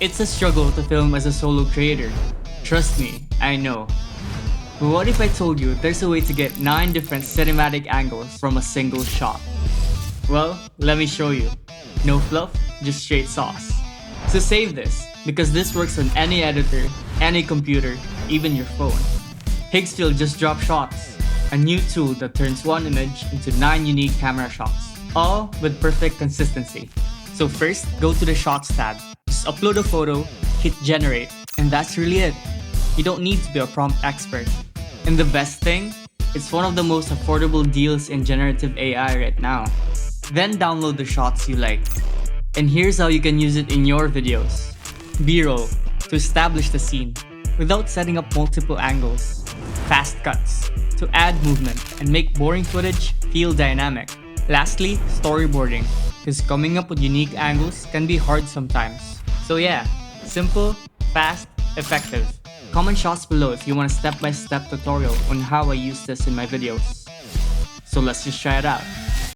It's a struggle to film as a solo creator. Trust me, I know. But what if I told you there's a way to get 9 different cinematic angles from a single shot? Well, let me show you. No fluff, just straight sauce. So save this, because this works on any editor, any computer, even your phone. Higgsfield just dropped Shots, a new tool that turns one image into 9 unique camera shots, all with perfect consistency. So first, go to the Shots tab. Just upload a photo, hit generate, and that's really it. You don't need to be a prompt expert. And the best thing, it's one of the most affordable deals in generative AI right now. Then download the shots you like. And here's how you can use it in your videos. B-roll, to establish the scene, without setting up multiple angles. Fast cuts, to add movement and make boring footage feel dynamic. Lastly, storyboarding, because coming up with unique angles can be hard sometimes. So yeah, simple, fast, effective. Comment shots below if you want a step-by-step tutorial on how I use this in my videos. So let's just try it out.